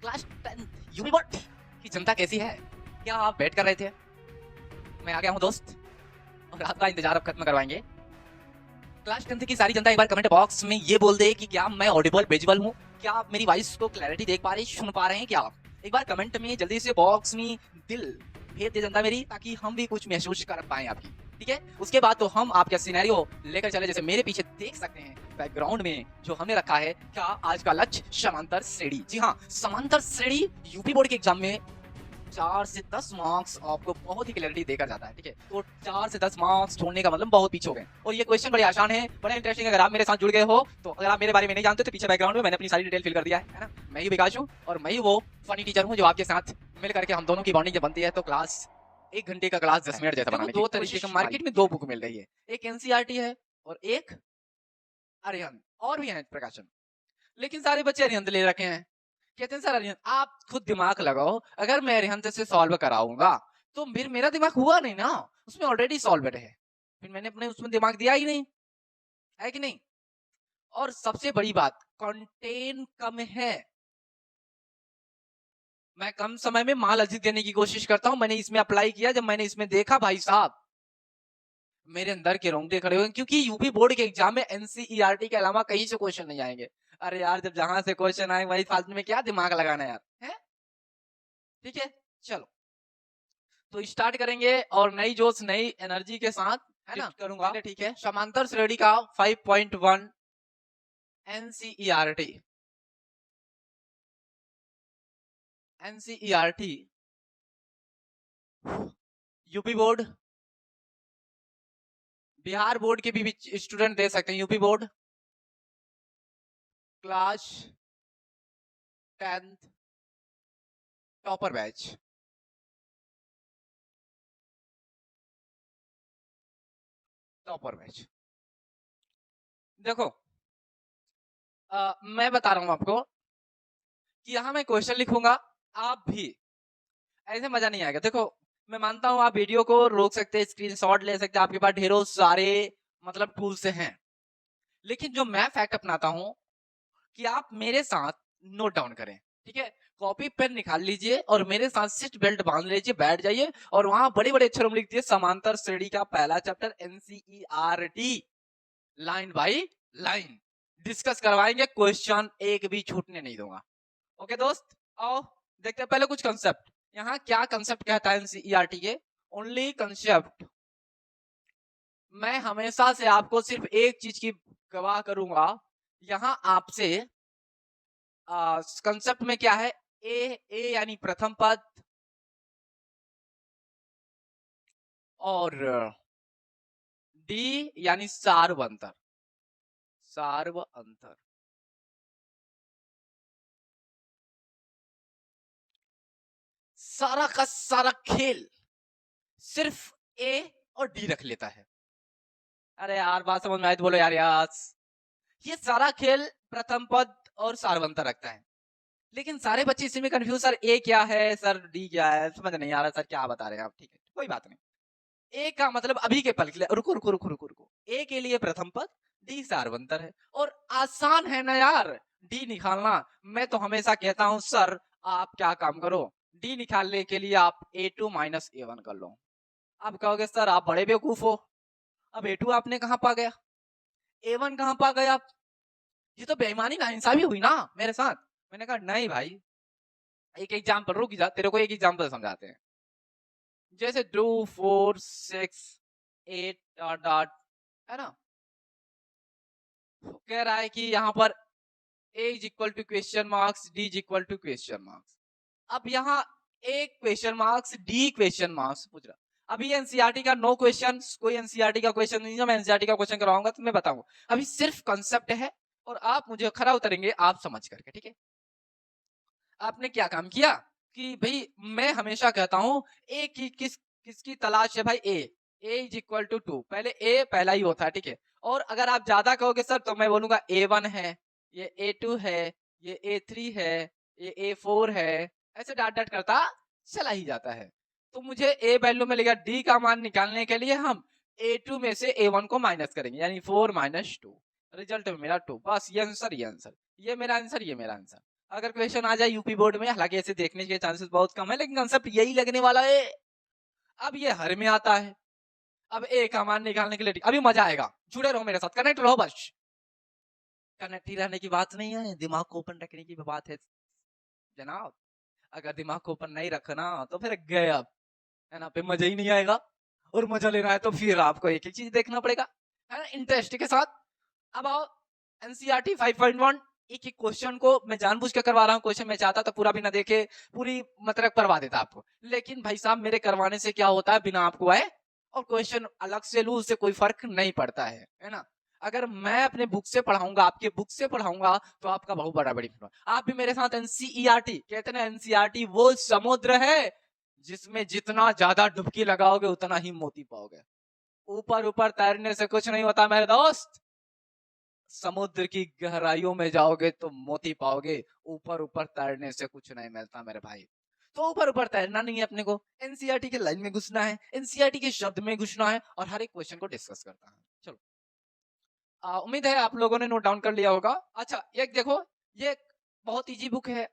Class 10 UP board की जनता कैसी है? क्या आप वेट कर रहे थे? मैं आ गया हूँ दोस्त और आपका इंतजार अब खत्म करवाएंगे। क्लास 10 की सारी जनता एक बार कमेंट बॉक्स में ये बोल दे कि क्या मैं ऑडिबल विजुअल हूँ? क्या आप मेरी वॉइस को क्लैरिटी देख पा रहे, सुन पा रहे हैं क्या आप? एक बार कमेंट में जल्दी से बॉक्स में दिल भेज दे जनता मेरी, ताकि हम भी कुछ महसूस कर पाए आपकी। ठीक है, उसके बाद तो हम आपका सिनेरियो लेकर चले। जैसे मेरे पीछे देख सकते हैं बैकग्राउंड में जो हमने रखा है, क्या आज का लक्ष्य समांतर श्रेणी। जी हाँ, समांतर श्रेणी यूपी बोर्ड के एग्जाम में 4 से 10 मार्क्स आपको बहुत ही क्लैरिटी देकर जाता है। ठीक है, तो 4 से 10 मार्क्स छोड़ने का मतलब बहुत पीछे हो गए। और ये क्वेश्चन बड़े आसान है, बड़े इंटरेस्टिंग। अगर आप मेरे साथ जुड़ गए हो, तो अगर आप मेरे बारे में नहीं जानते तो पीछे बैकग्राउंड में मैंने अपनी सारी डिटेल फिल कर दिया है ना। मैं ही विकास हूँ और मैं ही वो फनी टीचर हूँ जो आपके साथ मिल करके हम दोनों की बॉन्डिंग जब बनती है तो क्लास 1 घंटे का क्लास 10 मिनट जैसा बनाने की। दो तरीके का मार्केट में 2 बुक मिल रही है, एक एनसीईआरटी है और एक अरिहंत, और भी है प्रकाशन। लेकिन सारे बच्चे अरिहंत ले रखे हैं। कहते हैं सर अरिहंत, आप खुद दिमाग लगाओ, अगर मैं अरिहंत से सॉल्व कराऊंगा तो फिर मेरा दिमाग हुआ नहीं ना, उसमें ऑलरेडी सॉल्व है, फिर मैंने अपने उसमें दिमाग दिया ही नहीं, है कि नहीं? और सबसे बड़ी बात, कंटेंट कम है। मैं कम समय में माल अधिक देने की कोशिश करता हूं। मैंने इसमें अप्लाई किया, जब मैंने इसमें देखा भाई साहब मेरे अंदर के रोंगटे खड़े हुए, क्योंकि यूपी बोर्ड के एग्जाम में एनसीईआरटी के अलावा कहीं से क्वेश्चन नहीं आएंगे। अरे यार, जब जहां से क्वेश्चन आए वही फालतू में क्या दिमाग लगाना यार, है? ठीक है, चलो तो स्टार्ट करेंगे और नई जोश नई एनर्जी के साथ, है ना, करूंगा। ठीक है, समांतर श्रेणी का 5.1 NCERT. NCERT UP board, Bihar board के भी स्टूडेंट दे सकते हैं। UP board class 10 topper batch, topper batch. देखो, मैं बता रहा हूं आपको कि यहां मैं क्वेश्चन लिखूंगा, आप भी ऐसे मजा नहीं आएगा। देखो, मैं मानता हूं आप वीडियो को रोक सकते हैं, स्क्रीनशॉट ले सकते हैं, आपके पास ढेरों सारे मतलब टूल्स हैं, लेकिन जो मैं फैक्ट अपनाता हूं कि आप मेरे साथ नोट डाउन करें। ठीक है, कॉपी पेन निकाल लीजिए और मेरे साथ सीट बेल्ट बांध लीजिए, बैठ जाइए और वहां बड़े बड़े अक्षरों में लिख दिए समांतर श्रेणी का पहला chapter NCERT, line by line discuss करवाएंगे, क्वेश्चन एक भी छूटने नहीं दूंगा। ओके दोस्त, आओ देखते हैं पहले कुछ कंसेप्ट। यहाँ क्या कंसेप्ट कहता है एनसीईआरटी के? ओनली कंसेप्ट, मैं हमेशा से आपको सिर्फ एक चीज की गवाह करूंगा। यहाँ आपसे कंसेप्ट में क्या है? ए यानी प्रथम पद और डी यानी सार्व अंतर। सार्व अंतर, सारा का सारा खेल सिर्फ ए और डी रख लेता है। अरे यार बात समझ में आई तो बोलो यार। यार ये सारा खेल प्रथम पद और सार्वंतर रखता है, लेकिन सारे बच्चे इसी में कंफ्यूज, सर ए क्या है, सर डी क्या है, समझ नहीं आ रहा सर क्या बता रहे हैं आप। ठीक है, कोई बात नहीं। ए का मतलब अभी के पल के लिए, रुको रुको रुको रुको रुको, ए के लिए प्रथम पद, डी सार्वंतर है और आसान है ना यार डी निकालना। मैं तो हमेशा कहता हूं सर आप क्या काम करो, डी निकालने के लिए आप A2 माइनस A1 कर लो। आप कहोगे सर आप बड़े बेवकूफ हो, अब A2 आपने कहां पा गया, A1 कहां पा गए आप? ये तो बेईमानी नाइंसाफी हुई ना मेरे साथ। मैंने कहा नहीं भाई, एक एग्जाम्पल, रुक जा, तेरे को एक एग्जाम्पल समझाते हैं। जैसे 2 4 6 8 डॉट डॉट, है ना, कह रहा है कि यहाँ पर a is equal to question marks, d is equal to question marks. अब यहाँ a question marks, d question marks पूछ रहा। अभी एनसीईआरटी का नो क्वेश्चन, कोई एनसीईआरटी का क्वेश्चन नहीं है, मैं एनसीईआरटी का क्वेश्चन कराऊंगा तो मैं बताऊं। अभी सिर्फ कंसेप्ट है और आप मुझे खरा उतरेंगे आप समझ करके। ठीक है, आपने क्या काम किया कि भाई मैं हमेशा कहता हूं ए की किसकी तलाश है भाई, ए इज इक्वल टू 2, पहले ए पहला ही होता है। ठीक है, और अगर आप ज्यादा कहोगे सर तो मैं बोलूंगा A1 है, ये A2 है, ये A3 है, ये A4 है, ऐसे डाट डाट करता चला ही जाता है। तो मुझे ए वैल्यू में लेगा, डी का मान निकालने के लिए हम A2 में से A1 को माइनस करेंगे, यानी 4 - 2, रिजल्ट में मेरा 2। बस ये आंसर, ये आंसर, ये मेरा आंसर, ये मेरा आंसर। अगर क्वेश्चन आ जाए यूपी बोर्ड में, हालांकि ऐसे देखने के चांसेस बहुत कम है, लेकिन कंसेप्ट यही लगने वाला है। अब ये हर में आता है। अब ए का मान निकालने के लिए अभी मजा आएगा, जुड़े रहो मेरे साथ, कनेक्ट रहो बस। कनेक्ट ही रहने की बात नहीं है, दिमाग को ओपन रखने की बात है जनाब। अगर दिमाग को ओपन नहीं रखना तो फिर गए आप, है ना, पे मजा ही नहीं आएगा। और मजा लेना है तो फिर आपको एक एक चीज देखना पड़ेगा, है ना, इंटरेस्ट के साथ। अब आओ एनसीईआरटी 5.1, एक एक क्वेश्चन को मैं जानबूझ के करवा रहा हूँ। क्वेश्चन मैं चाहता था पूरा भी ना देखे, पूरी मतलब करवा देता आपको, लेकिन भाई साहब मेरे करवाने से क्या होता है, बिना आपको आए और क्वेश्चन अलग से लू, उससे कोई फर्क नहीं पड़ता है ना। अगर मैं अपने बुक से पढ़ाऊंगा, आपके बुक से पढ़ाऊंगा, तो आपका बहुत बड़ा बड़ी। आप भी मेरे साथ एनसीईआरटी, कहते हैं एनसीईआरटी वो समुद्र है जिसमें जितना ज्यादा डुबकी लगाओगे उतना ही मोती पाओगे। ऊपर ऊपर तैरने से कुछ नहीं होता मेरे दोस्त, समुद्र की गहराइयों में जाओगे तो मोती पाओगे, ऊपर ऊपर तैरने से कुछ नहीं मिलता मेरे भाई। तो ऊपर ऊपर तैरना नहीं है अपने को, एनसीईआरटी के लाइन में घुसना है, एनसीईआरटी के शब्द में घुसना है और हर एक क्वेश्चन को डिस्कस करता है। चलो, उम्मीद है आप लोगों ने नोट डाउन कर लिया होगा। अच्छा, ये देखो, ये बहुत इजी बुक है,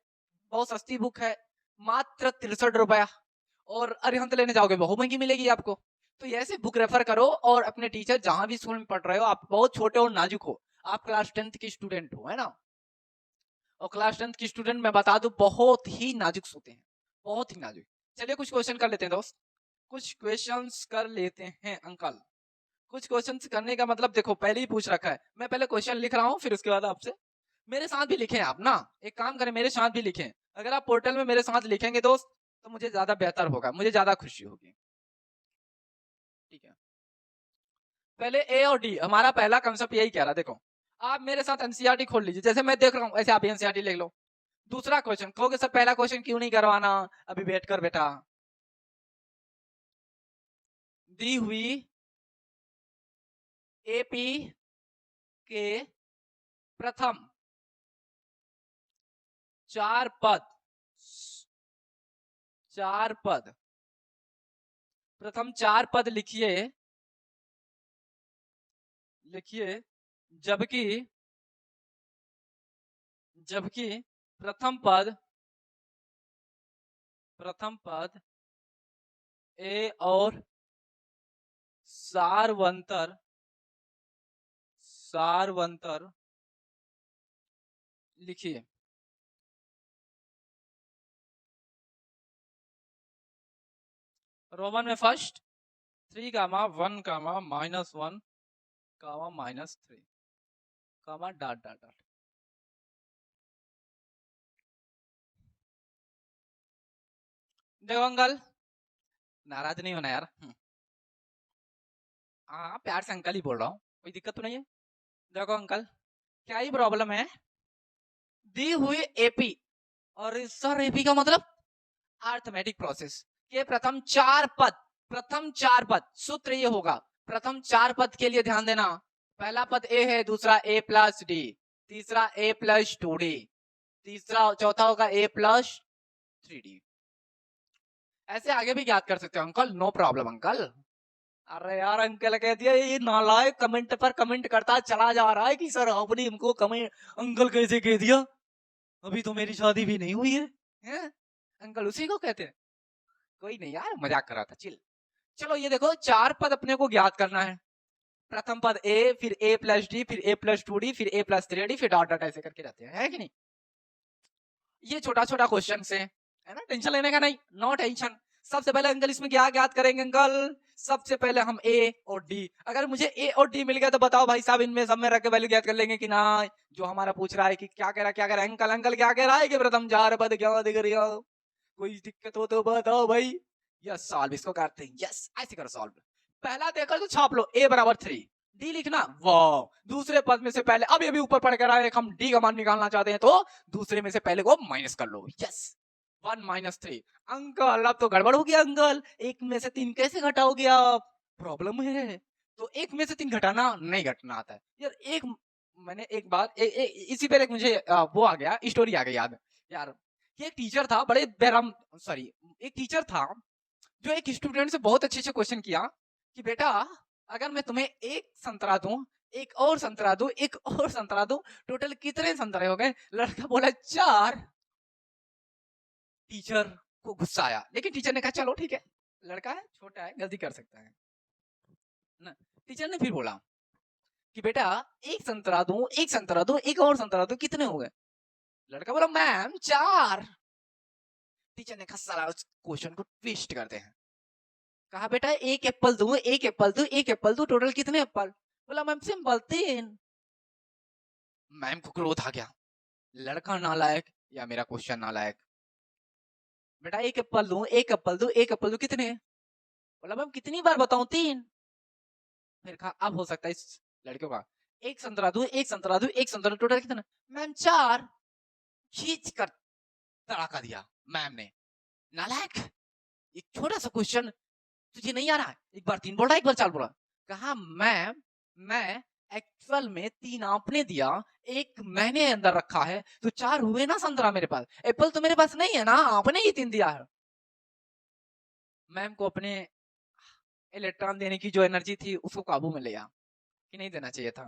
बहुत सस्ती बुक है, मात्र 63 रुपया। और अरिहंत लेने जाओगे बहुत महंगी मिलेगी आपको। तो ऐसे बुक रेफर करो, और अपने टीचर जहां भी स्कूल में पढ़ रहे हो, आप बहुत छोटे और नाजुक हो, आप क्लास 10th की स्टूडेंट हो, है ना, और क्लास 10th की स्टूडेंट मैं बता दूं बहुत ही नाजुक होते हैं, बहुत ही नाजुक। चलिए कुछ क्वेश्चन कर लेते हैं दोस्त, कुछ क्वेश्चंस कर लेते हैं अंकल। कुछ क्वेश्चंस करने का मतलब देखो, पहले ही पूछ रखा है, मैं पहले क्वेश्चन लिख रहा हूँ, फिर उसके बाद आपसे। मेरे साथ भी लिखें आप ना, एक काम करें मेरे साथ भी लिखें। अगर आप पोर्टल में मेरे साथ लिखेंगे दोस्त, तो मुझे ज्यादा बेहतर होगा, मुझे ज्यादा खुशी होगी। ठीक है, पहले ए और डी, हमारा पहला कंसेप्ट यही कह रहा है। देखो, आप मेरे साथ एनसीईआरटी खोल लीजिए, जैसे मैं देख रहा हूँ ऐसे आप एनसीईआरटी लिख लो। दूसरा क्वेश्चन कहोगे सर पहला क्वेश्चन क्यों नहीं करवाना, अभी वेट कर बेटा। दी हुई एपी के प्रथम 4 पद, 4 पद, प्रथम 4 पद लिखिए, लिखिए, जबकि जबकि प्रथम पद, प्रथम पद ए और सारवंतर, सारवंतर लिखिए। रोमन में फर्स्ट 3 कामा 1 कामा -1 कामा -3 कामा डॉट डॉट डॉट। देखो अंकल, नाराज नहीं होना यार, हाँ प्यार से अंकल ही बोल रहा हूँ, कोई दिक्कत तो नहीं है। देखो अंकल, क्या ही प्रॉब्लम है, दी हुई एपी, और सर एपी का मतलब अर्थमेटिक प्रोसेस के प्रथम 4 पद, प्रथम 4 पद, सूत्र ये होगा, प्रथम 4 पद के लिए ध्यान देना। पहला पद ए है, दूसरा ए प्लस डी, तीसरा ए प्लस 2d, तीसरा चौथा होगा ए प्लस 3d। ऐसे आगे भी याद कर सकते हो अंकल, नो प्रॉब्लम अंकल। अरे यार अंकल कह दिया, ये नालायक कमेंट पर कमेंट करता चला जा रहा है कि सर आपने हमको कमेंट अंकल कैसे कह दिया, अभी तो मेरी शादी भी नहीं हुई है? अंकल उसी को कहते हैं। कोई नहीं यार, मजाक कर रहा था, चिल। चलो ये देखो, 4 पद अपने को ज्ञात करना है। प्रथम पद ए, फिर ए प्लस डी, फिर ए प्लस 2d, फिर ए प्लस 3d, फिर डॉट डॉट ऐसे करके रहते हैं, है कि नहीं। ये छोटा छोटा क्वेश्चन है ना, टेंशन लेने का नहीं, नो टेंशन। सबसे पहले अंकल इसमें क्या ज्ञात करेंगे अंकल, सबसे पहले हम ए और डी, अगर मुझे ए और डी मिल गया तो बताओ भाई साहब इनमें सब में रख के वैल्यू ज्ञात कर लेंगे कि ना। जो हमारा पूछ रहा है कि क्या कह रहा है, क्या कह रहा है अंकल, अंकल क्या कह रहा है कि प्रथम 4 पद क्या दिख रही हो, कोई दिक्कत हो तो बताओ भाई। यस सॉल्व, इसको करते हैं, यस ऐसे करो सॉल्व। पहला देखकर तो छाप लो, a बराबर 3, डी लिखना, वाह। दूसरे पद में से पहले अभी अभी ऊपर पढ़ कर आए, हम डी का मान निकालना चाहते हैं, तो दूसरे में से पहले को माइनस कर लो, यस 1 - 3। अंकल अब तो गड़बड़ हो गया अंकल, एक में से 3 कैसे घटाओगे आप, प्रॉब्लम है। तो एक में से 3 घटाना नहीं घटना आता है यार। एक मैंने एक बार इसी पर एक मुझे वो आ गया, स्टोरी आ गई याद यार, कि एक टीचर था, बड़े बेरम, सॉरी, एक टीचर था जो एक स्टूडेंट से बहुत अच्छे से क्वेश्चन किया कि बेटा अगर मैं तुम्हें एक संतरा दूं, एक और संतरा दूं, एक और संतरा दूं, टोटल कितने संतरे हो गए? लड़का बोला 4। टीचर को गुस्सा आया, लेकिन टीचर ने कहा चलो ठीक है, लड़का है, छोटा है, गलती कर सकता है ना। टीचर ने फिर बोला कि बेटा एक संतरा दूं, एक संतरा दूं, एक और संतरा दूं, कितने हो गए? लड़का बोला मैम 4। टीचर ने कहा साला उस क्वेश्चन को ट्विस्ट करते हैं। कहा बेटा एक एप्पल दूं, एक एप्पल दूं, एक एप्पल दूं, टोटल कितने एप्पल? बोला मैम सिंपल 3। मैम को क्रोध आ गया, लड़का नालायक या मेरा क्वेश्चन नालायक। बेटा एक एप्पल दूं, एक एप्पल दूं, एक एप्पल दूं, कितने? बोला मैम कितनी बार बताऊं? 3। फिर कहा अब हो सकता है इस लड़के का, एक संतरा दूं, एक संतरा दूं, एक संतरा, टोटल कितना? मैम 4। खींच कर तड़ाका दिया मैम ने, नालायक, एक छोटा सा क्वेश्चन तुझे नहीं आ रहा है? एक बार 3 बोल रहा, एक बार 4 बोला। कहा मैम मैं एक्चुअल में 3 आपने दिया, एक मैंने अंदर रखा है, तो 4 हुए ना संतरा मेरे पास, एप्पल तो मेरे पास नहीं है ना, आपने ही 3 दिया है। मैम को अपने इलेक्ट्रॉन देने की जो एनर्जी थी उसको काबू में लिया कि नहीं देना चाहिए था,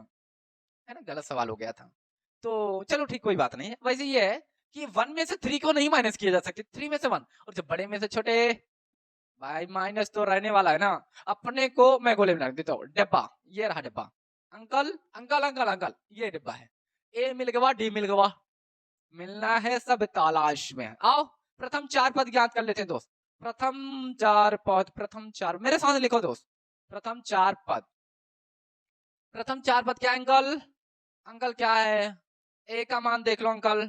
है ना, गलत सवाल हो गया था। तो चलो ठीक, कोई बात नहीं है। वैसे ये है कि 1 में से 3 को नहीं माइनस किया जा सकते, 3 में से 1, और जब बड़े में से छोटे, भाई माइनस तो रहने वाला है ना। अपने को मैं गोले बना देता हूँ, डिब्बा, ये रहा डिब्बा। अंकल अंकल अंकल अंकल, ये डिब्बा है, ए मिल गवा, डी मिल गवा, मिलना है सब तलाश में। आओ प्रथम 4 पद ज्ञात कर लेते हैं दोस्त। प्रथम 4 पद, प्रथम 4, मेरे साथ लिखो दोस्त। प्रथम 4 पद, प्रथम 4 पद क्या है अंकल? अंकल क्या है? ए का मान देख लो अंकल,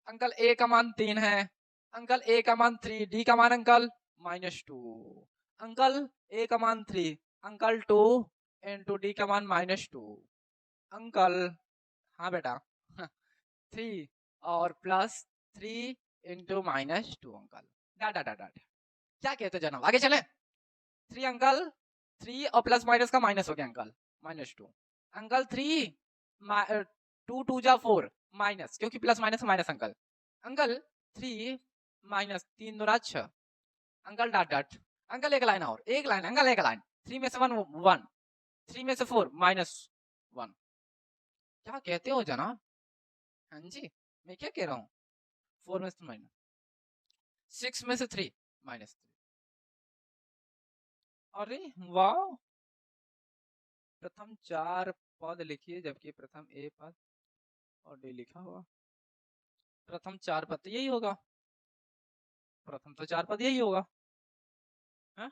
अंकल ए का मान 3 है, अंकल ए का मान 3, डी का मान अंकल -2, अंकल ए का मान 3, अंकल 2 इंटू डी का मान -2, अंकल, हाँ बेटा 3 और +3 इंटू -2 अंकल, डा डा डा डा। क्या कहते हो जनाब, आगे चलें? 3 अंकल, 3 और प्लस माइनस का माइनस हो गया अंकल, -2, अंकल 3 2 2 जा 4 माइनस, क्योंकि plus minus minus uncle, uncle 3 minus 3 दूना 6, अंकल डॉट डॉट, अंकल एक लाइन और, एक लाइन अंकल, एक लाइन, 3 में से 1 1, 3 में से 4 -1। क्या कहते हो जनाब? हाँ जी, मैं क्या कह रहा हूँ? 4 में से माइनस, 6 में से 3 -3। अरे वाह, प्रथम 4 पद लिखिए, जबकि प्रथम ए पद और डी लिखा हुआ। प्रथम 4 पद तो यही होगा, प्रथम तो 4 पद यही होगा, है?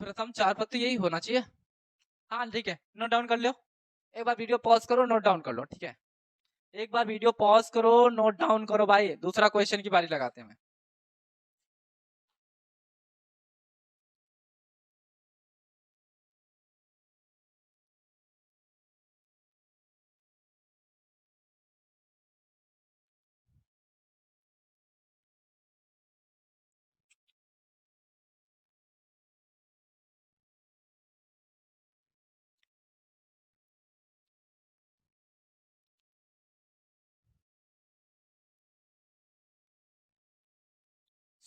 प्रथम 4 पद तो यही होना चाहिए। हाँ ठीक है, नोट डाउन कर लो, एक बार वीडियो पॉज करो, नोट डाउन कर लो, ठीक है? एक बार वीडियो पॉज करो, नोट डाउन करो भाई, दूसरा क्वेश्चन की बारी लगाते हैं।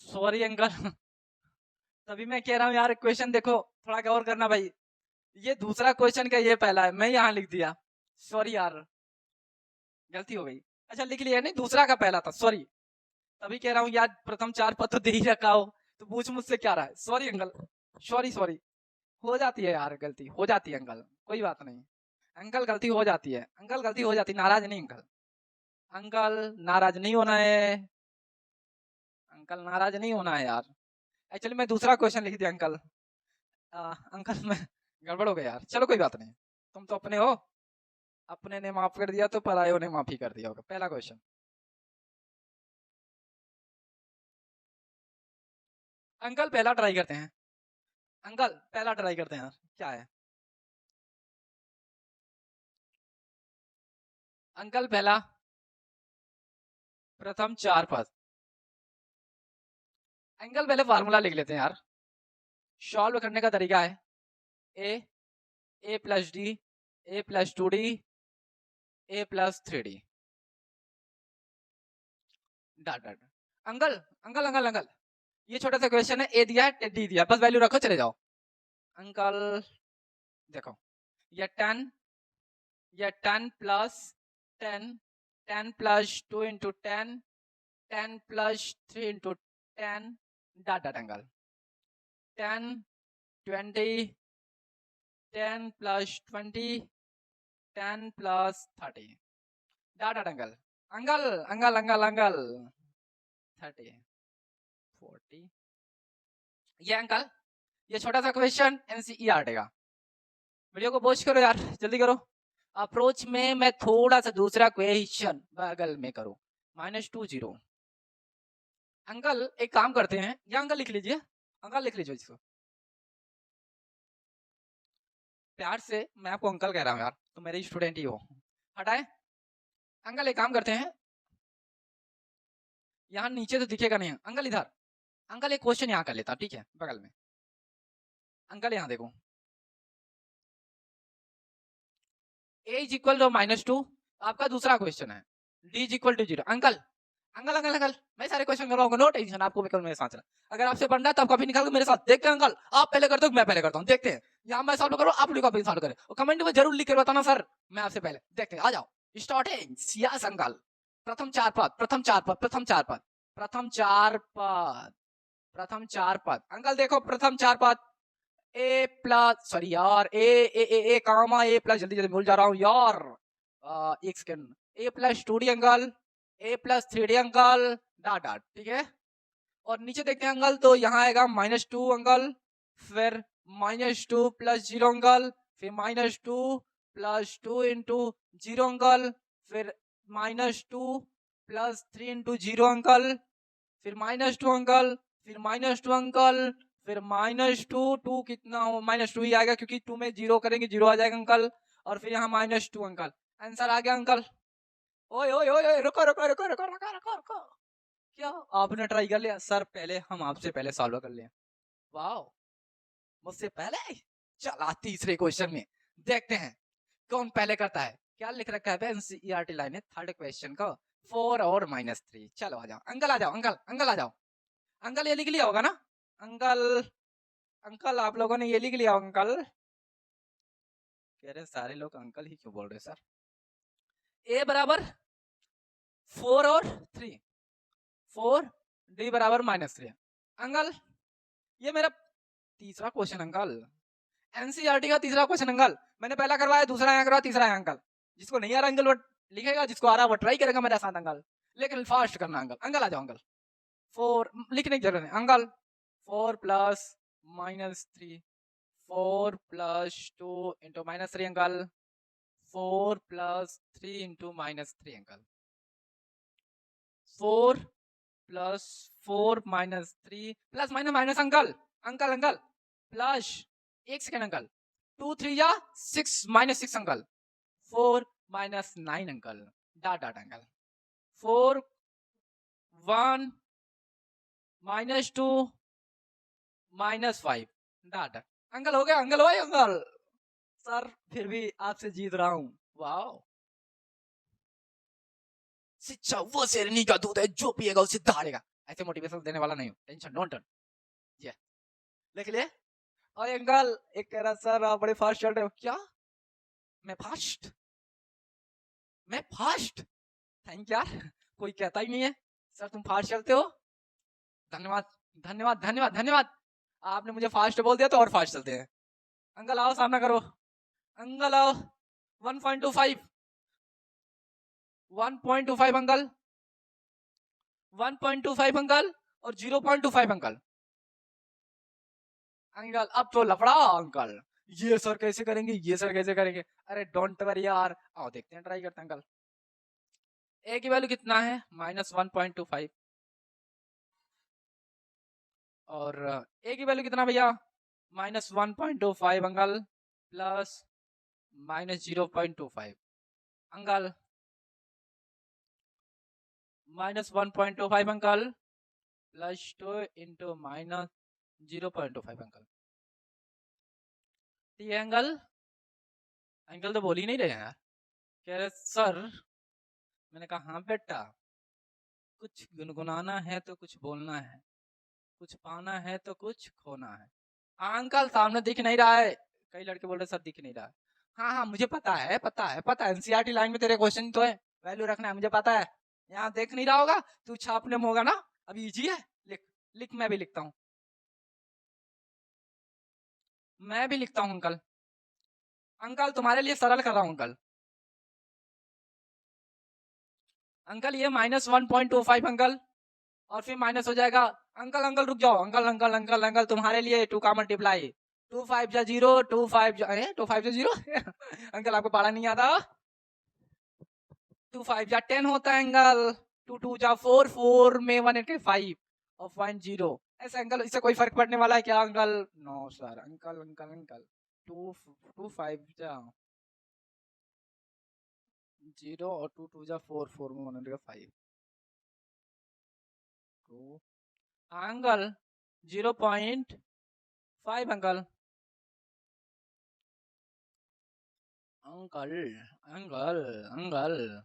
सॉरी अंकल तभी मैं कह रहा हूँ यार, क्वेश्चन देखो, थोड़ा गौर करना भाई, ये दूसरा क्वेश्चन का ये पहला है, मैं यहाँ लिख दिया, सॉरी यार, गलती हो गई। अच्छा लिख लिया, नहीं दूसरा का पहला था, सॉरी, तभी कह रहा हूँ यार, प्रथम 4 पद तो दे ही रखा हो, तो पूछ मुझसे क्या रहा है, सॉरी अंकल, सॉरी सॉरी, हो जाती है यार, गलती हो जाती है अंकल, कोई बात नहीं अंकल, गलती हो जाती है अंकल, गलती हो जाती है, नाराज नहीं अंकल, अंकल नाराज नहीं होना है, अंकल नाराज नहीं होना है यार। एक्चुअली मैं दूसरा क्वेश्चन लिख दिया अंकल, अंकल मैं गड़बड़ हो गया यार, चलो कोई बात नहीं, तुम तो अपने हो, अपने ने माफ कर दिया तो परायों ने माफी कर दिया होगा। पहला क्वेश्चन, अंकल पहला ट्राई करते हैं, अंकल पहला ट्राई करते हैं यार, क्या है अंकल? पहला, प्रथम 4 पद, अंकल पहले फार्मूला लिख लेते हैं यार, सॉल्व करने का तरीका है, A plus D, A plus 2d, A plus 3d, dot dot. Uncle uncle uncle uncle, ये छोटा सा क्वेश्चन है, ए दिया है डी दिया, बस वैल्यू रखो चले जाओ। अंकल देखो, या 10 या 10 plus 10, 10 plus 2 into 10, 10 plus 3 into 10, dot dot angle 10, 20, 10 plus 20, 10 plus 30, dot dot angle angle angle angle angle 30, 40, ये एंगल, ये छोटा सा क्वेश्चन एनसीईआरटी का। वीडियो को पॉज करो यार, जल्दी करो। अप्रोच में मैं थोड़ा सा दूसरा क्वेश्चन बगल में करूं। -20 अंकल एक काम करते हैं, ये अंकल लिख लीजिए, अंकल लिख लीजिए इसको प्यार से। मैं आपको अंकल कह रहा हूं यार, तो मेरे स्टूडेंट ही हो। हटाए अंकल, एक काम करते हैं, यहाँ नीचे तो दिखेगा नहीं अंकल, इधर अंकल एक क्वेश्चन यहाँ कर लेता, ठीक है बगल में। अंकल यहाँ देखो, a इज इक्वल टू -2, आपका दूसरा क्वेश्चन है d is equal to 0। Uncle uncle uncle uncle मैं सारे क्वेश्चन करवाऊंगा, नो टेंशन, आपको केवल मेरे साथ रहा। अगर आपसे पढ़ना है तो आप कॉपी निकाल के मेरे साथ देखते हैं अंकल, आप पहले करते हो मैं पहले करता हूँ, देखते हैं। यहाँ मैं सॉल्व करूँ, आप लोग कॉपी सॉल्व करें, और कमेंट में जरूर लिख कर बताना सर मैं आपसे पहले। देखते हैं, आ जाओ स्टार्टिंग। यस अंकल, प्रथम चार पद, प्रथम चार पद, प्रथम चार पद, प्रथम चार पद, प्रथम चार पद। अंकल देखो प्रथम चार पद, ए प्लस, सॉरी यार, ए कामा ए प्लस, जल्दी जल्दी भूल जा रहा हूँ यार, एक second, A plus 2d uncle, A plus 3d uncle, dot dot, ठीक है। और नीचे देखते हैं अंकल, तो यहाँ आएगा -2 अंकल, फिर -2 प्लस 0 अंकल, फिर -2 प्लस 2 इंटू 0 अंकल, फिर -2 प्लस 3 इंटू 0 अंकल, फिर -2 अंकल, फिर -2 अंकल, फिर -2, 2 कितना हो, -2 ही आएगा क्योंकि 2 में 0 करेंगे 0 आ जाएगा अंकल, और फिर यहाँ -2 अंकल। आंसर आ गया अंकल। ओए ओए ओए रुको रुको रुको रुको रुको रुको रुको, क्या आपने ट्राई कर लिया सर? पहले हम आपसे पहले सॉल्व कर लिए, वाओ मुझसे पहले। चला तीसरे क्वेश्चन में देखते हैं कौन पहले करता है। क्या लिख रखा है एनसीईआरटी लाइन है, थर्ड क्वेश्चन का 4 और -3। चलो आ जाओ अंकल, आ जाओ अंकल, अंकल आ जाओ अंकल, ये लिख लिया होगा ना अंकल? अंकल आप लोगों ने ये लिख लिया अंकल? कह रहे सारे लोग अंकल ही क्यों बोल रहे सर? ए बराबर 4 और 3, 4, डी बराबर -3 अंकल। ये मेरा तीसरा क्वेश्चन अंकल, एनसीईआरटी का तीसरा क्वेश्चन अंकल। मैंने पहला करवाया, दूसरा यहाँ करवाया, तीसरा है अंकल। जिसको नहीं आ रहा अंकल वो लिखेगा, जिसको आ रहा वो ट्राई करेगा मेरे साथ अंकल, लेकिन फास्ट करना अंकल। अंकल आ जाओ अंकल, 4 लिखने की जरूरत नहीं uncle, 4 plus -3, 4 plus 2 into -3 uncle, 4 plus 3 into -3 uncle, 4 plus 4 -3 plus minus uncle, uncle uncle plus, एक सेकेंड अंकल, 2 3 या 6 -6 uncle, 4 -9 uncle, dot dot uncle, 4 1 -2 -5 dot dot uncle. हो गया अंकल, हो गया अंकल। सर फिर भी आपसे जीत रहा हूं, वाओ। शिक्षा वो शेरनी का दूध है, जो पिएगा उसे दहाड़ेगा। ऐसे मोटिवेशन देने वाला नहीं हूं, टेंशन डोंट टर्न। ये लिख लिए। और अंकल एक कह रहा सर आप बड़े फास्ट चल रहे हो। क्या मैं फास्ट? मैं फास्ट? थैंक यार, कोई कहता ही नहीं है सर तुम फास्ट चलते हो। धन्यवाद धन्यवाद धन्यवाद धन्यवाद, आपने मुझे फास्ट बोल दिया तो और फास्ट चलते हैं। अंकल आओ सामना करो, अंकल आओ। 1.25 1.25 अंकल, 1.25 अंकल और 0.25 अंकल। अंकल अब तो लफड़ा अंकल, ये सर कैसे करेंगे, ये सर कैसे करेंगे? अरे डोंट वरी यार, आओ देखते हैं, ट्राई करते हैं अंकल। ए की वैल्यू कितना है? -1.25, और ए की वैल्यू कितना भैया? -1.25 uncle, plus -0.25 uncle, -1.25 uncle, plus 2 into -0.25 uncle. ठीक है अंकल? अंकल तो बोल ही नहीं रहे यार, कह रहे सर। मैंने कहा हाँ बेटा, कुछ गुनगुनाना है तो कुछ बोलना है, कुछ पाना है तो कुछ खोना है। हाँ अंकल सामने दिख नहीं रहा है, कई लड़के बोल रहे सर दिख नहीं रहा है। हाँ हाँ मुझे पता है, पता है, पता है, एनसीईआरटी लाइन में तेरे क्वेश्चन तो है, वैल्यू रखना है, मुझे पता है। यहाँ देख नहीं रहा होगा तू, छापने में होगा ना, अभी इजी है। लिख लिख, मैं भी लिखता हूँ, मैं भी लिखता हूँ अंकल। अंकल तुम्हारे लिए सरल कर रहा हूँ अंकल। अंकल ये -1.25 अंकल, और फिर माइनस हो जाएगा। अंकल अंकल रुक जाओ, अंकल अंकल अंकल अंकल तुम्हारे लिए 2 का मल्टीप्लाई, 2 5 जा 0, 2 5 जा 0 अंकल आपको पढ़ा नहीं आता। 2 5 जा 10 होता है अंकल, 2 2 जा 4, 4 में 1 के 5 और 0 ऐसा अंकल। इससे कोई फर्क पड़ने वाला है क्या uncle? No sir. Uncle uncle uncle 2 2 5 जा 0 और 2 2 जा 4, 4 में 1 के 5 2 uncle 0.5 uncle. Uncle uncle uncle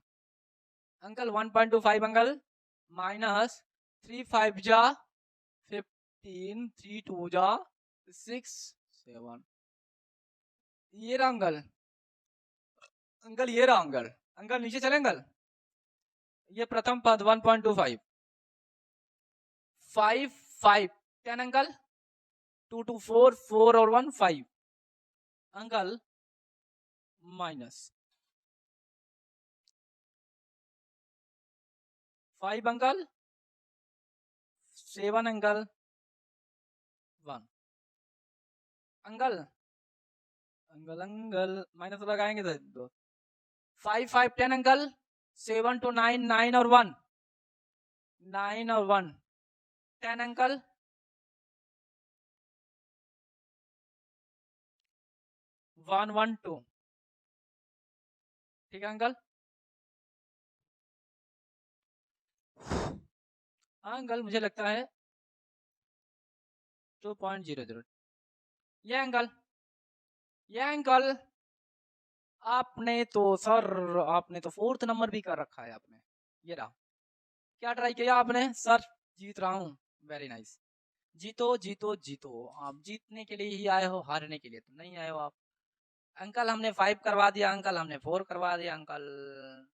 uncle 1.25 uncle, minus 3 5 जा 15, 3 2 जा 6 7, ये रहा अंकल। अंकल ये रहा अंकल। अंकल नीचे चले अंकल, ये प्रथम पद 1.25, 5 5 10 अंकल, 2 2 4 4 और 1 5 uncle, minus 5 uncle, 7 uncle, 1 uncle uncle uncle minus लगाएंगे तो 5 5 10 अंकल, 7 to 9 9 और 1 9 और 1 10 अंकल, 1 1 2 ठीक है अंकल। हाँ अंकल मुझे लगता है 2.00 ये अंकल, ये अंकल। आपने तो सर, आपने तो 4th नंबर भी कर रखा है आपने। ये रहा, क्या ट्राई किया आपने? सर जीत रहा हूँ, वेरी नाइस। जीतो जीतो जीतो, आप जीतने के लिए ही आए हो, हारने के लिए तो नहीं आए हो आप। अंकल हमने 5 करवा दिया अंकल, हमने 4 करवा दिया अंकल।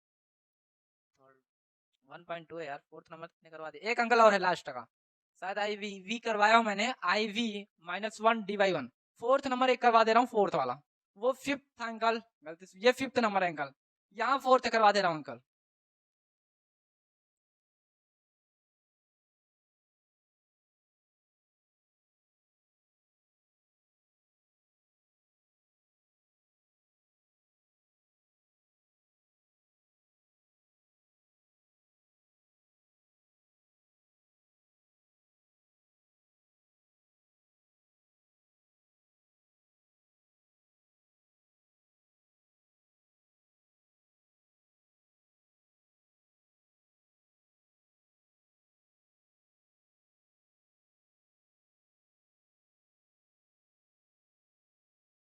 1.2 है यार, 4th नंबर कितने करवा दिया? एक अंकल और है लास्ट का, शायद आई वी करवाया हूँ मैंने, IV -1 D/1। 4th नंबर एक करवा दे रहा हूँ, 4th वाला, वो 5th था अंकल, गलती से ये 5th नंबर है अंकल, यहाँ 4th करवा दे रहा हूँ अंकल।